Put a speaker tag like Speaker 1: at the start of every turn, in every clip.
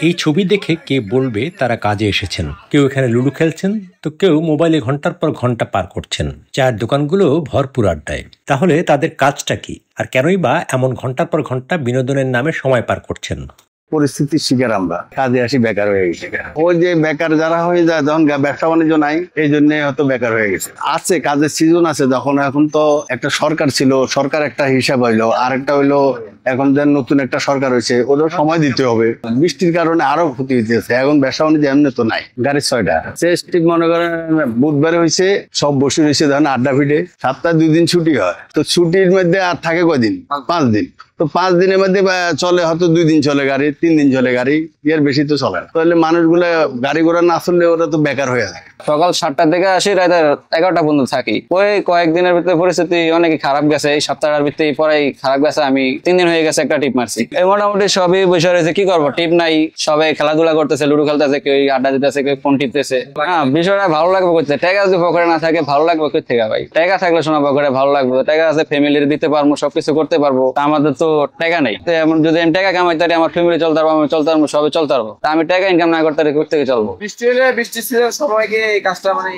Speaker 1: এই ছবি দেখে কে বলবে তারা কাজে এসেছেন? কেউ এখানে লুডো খেলছেন, তো কেউ মোবাইলে ঘন্টার পর ঘন্টা পার করছেন। চায়ের দোকানগুলো ভরপুর আড্ডায়। তাহলে তাদের কাজটা কি, আর কেনই বা এমন ঘন্টার পর ঘন্টা বিনোদনের নামে সময় পার করছেন?
Speaker 2: পরিস্থিতির শিকার আমরা, কাজে আসি বেকার হয়ে গেছে। ওই যে বেকার যারা হয়ে যায় যখন ব্যবসা বাণিজ্য নাই, এই জন্য হয়তো বেকার হয়ে গেছে। আছে কাজের সিজন আছে, যখন এখন তো একটা সরকার ছিল, সরকার একটা হিসাব হইলো, আর একটা হইলো এখন যে নতুন একটা সরকার হয়েছে, ওদের সময় দিতে হবে। বৃষ্টির কারণে আরো ক্ষতি হইতেছে। এখন ব্যবসা বাণিজ্য এমনি তো নাই। গাড়ির 6টা ঠিক মনে করেন বুধবারে হয়েছে, সব বসে রয়েছে ধরেন আড্ডা ফিটে। সপ্তাহে 2 দিন ছুটি হয়, তো ছুটির মধ্যে আর থাকে কয়দিন? 5 দিন। তো 5 দিনের মধ্যে চলে হয়তো 2 দিন চলে গাড়ি, 3 দিন চলে গাড়ি, এর বেশি তো চলে না। তাহলে মানুষগুলো গাড়ি ঘোড়া না চললে ওরা তো বেকার হয়ে যায়।
Speaker 3: সকাল 7টা থেকে আসি, রাত 11টা পর্যন্ত থাকি। ওই কয়েকদিনের ভিতরে পরিস্থিতি অনেক খারাপ গেছে। এই সপ্তাহের ভিতরে পরেই খারাপ গেছে। আমি 3 দিন হয়ে গেছে একটা টিপ মারছি। এই মোটামুটি সবই বসে রয়েছে, কি করবো, টিপ নাই। সবাই খেলাধুলা করতেছে, লুডো খেলতেছে, কেউ আড্ডা দিতেছে, কেউ ফোন টিপতেছে। হ্যাঁ, বিষয়টা ভালো লাগবে করতে। টাকা যদি পকেটে না থাকে ভালো লাগবে কই থেকে ভাই? টাকা থাকলে শোনা পকেটে ভালো লাগবে। টাকা আছে, ফ্যামিলির দিতে পারবো, সবকিছু করতে পারবো। আমাদের তো টাকা নেই। যদি আমি টাকা কামাইতে পারি, আমার ফ্যামিলি চলতে পারবো, আমি চলতে পারবো, সবাই চলতে পারবো। আমি টাকা ইনকাম না করতে পারি, থেকে চলবো?
Speaker 4: বৃষ্টির সিজন সবাইকে এই কাজটা মানে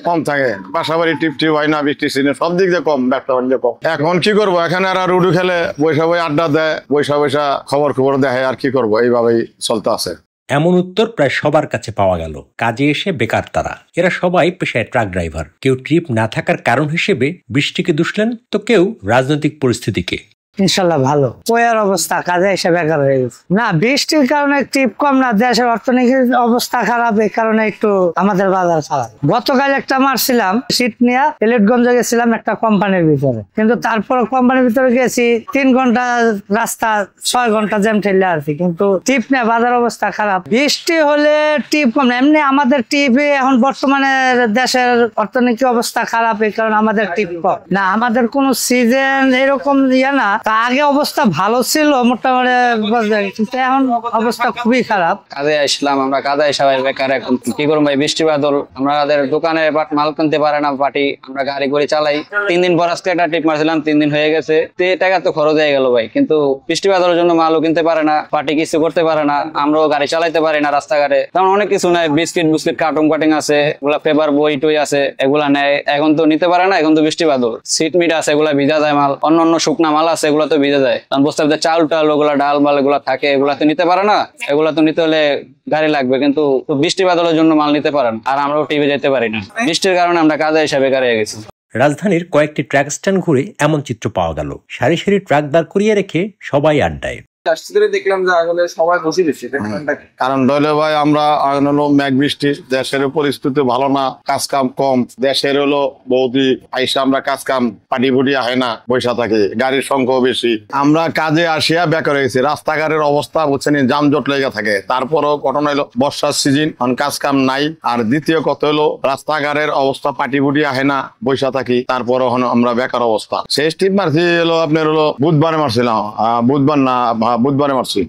Speaker 5: কম থাকে, বাসাবাড়ি টিপ হয় না, বৃষ্টির সিজনে সব দিক দিয়ে কম, ব্যবসা বাণিজ্য কম। এখন কি করবো, এখানে আর রুডু খেলে বৈশা বই আড্ডা দেয়, বৈশা খবর দেখে, আর কি করবো, এইভাবেই চলতে আছে।
Speaker 1: এমন উত্তর প্রায় সবার কাছে পাওয়া গেল। কাজে এসে বেকার তারা। এরা সবাই পেশায় ট্রাক ড্রাইভার। কেউ ট্রিপ না থাকার কারণ হিসেবে বৃষ্টিকে দুষলেন, তো কেউ রাজনৈতিক পরিস্থিতিকে।
Speaker 6: ইনশাল্লাহ ভালো। ওয়ার অবস্থা, কাজে এসে বেকার হয়ে গেছে। না, বৃষ্টির কারণে টিপ কম না, দেশের অর্থনৈতিক অবস্থা খারাপ, এই কারণে একটু আমাদের বাজার খারাপ। গতকাল একটা মারছিলাম সিট নিয়ে, এলিটগঞ্জে গেছিলাম একটা কোম্পানির ভিতরে, কিন্তু তারপর কোম্পানির ভিতরে গেছি 3 ঘন্টা রাস্তা, 6 ঘন্টা জ্যাম ঠেলে আর কি। কিন্তু টিপ নিয়ে বাজার অবস্থা খারাপ। বৃষ্টি হলে টিপ কম না, এমনি আমাদের টিপে এখন বর্তমানে দেশের অর্থনৈতিক অবস্থা খারাপ, এই কারণে আমাদের টিপ কম না। আমাদের কোনো সিজন এরকম ইয়ে না। আগে অবস্থা ভালো ছিল মোটামুটি, এখন অবস্থা খুবই খারাপ।
Speaker 3: কাজে আসলাম আমরা, কাজে সবাই বেকার। এখন কি করবো ভাই, বৃষ্টি বাদল, আমাদের দোকানে মাল কিনতে পারে না পার্টি, আমরা গাড়ি করে চালাই। 3 দিন পর আজকে একটা টিপ মারছিলাম, 3 দিন হয়ে গেছে। টাকা তো খরচ হয়ে গেল ভাই, কিন্তু বৃষ্টি বাদলের জন্য মালও কিনতে পারে না, পার্টি কিছু করতে পারে না, আমরাও গাড়ি চালাইতে পারি না রাস্তাঘাটে। কারণ অনেক কিছু নাই, বিস্কিট কাটিং আছে, এগুলা পেপার বই টই আছে, এগুলা নেয়। এখন তো নিতে পারে না, এখন তো বৃষ্টি বাদল। সিট মিট আছে, এগুলা ভিজা যায় মাল। অন্য শুকনা মাল আছে, এগুলা তো ভিজে যায়। কারণ বসতে চাল টাল ওগুলা ডাল মাল এগুলা থাকে, এগুলা তো নিতে পারে না। এগুলা তো নিতে হলে গাড়ি লাগবে, কিন্তু বৃষ্টি বাদলের জন্য মাল নিতে পারেন। আর আমরাও টিভি যেতে পারি না, বৃষ্টির কারণে আমরা কাজে এসে বেকার হয়ে গেছি।
Speaker 1: রাজধানীর কয়েকটি ট্রাক স্ট্যান্ড ঘুরে এমন চিত্র পাওয়া গেল। সারি সারি ট্রাক দাঁড় করিয়ে রেখে সবাই আড্ডায়।
Speaker 4: দেখলাম যে আসলে সবাই বসে দিচ্ছে।
Speaker 5: কারণ দলে ভাই আমরা হলো মেঘ বৃষ্টি, দেশের পরিস্থিতি ভালো না, কাজ কাম কম। দেশের হলো বৌদি আইসা আমরা কাজ কাম পাটি ফুটি আহে না, বৈশা থাকি, গাড়ির সংখ্যাও বেশি। আমরা কাজে আসিয়া বেকার হয়ে গেছি। রাস্তাঘাটের অবস্থা বুঝছেন, যানজট লেগে থাকে। তারপরও ঘটনা হলো বর্ষার সিজন, কাজ কাম নাই। আর দ্বিতীয় কথা হলো রাস্তাঘাটের অবস্থা, পাটি ফুটি আহে না, বৈশা থাকি, তারপরও আমরা বেকার অবস্থা। শেষ টিপ মারছি হলো আপনার হলো বুধবারে মারছিলাম, বুধবার মারছি।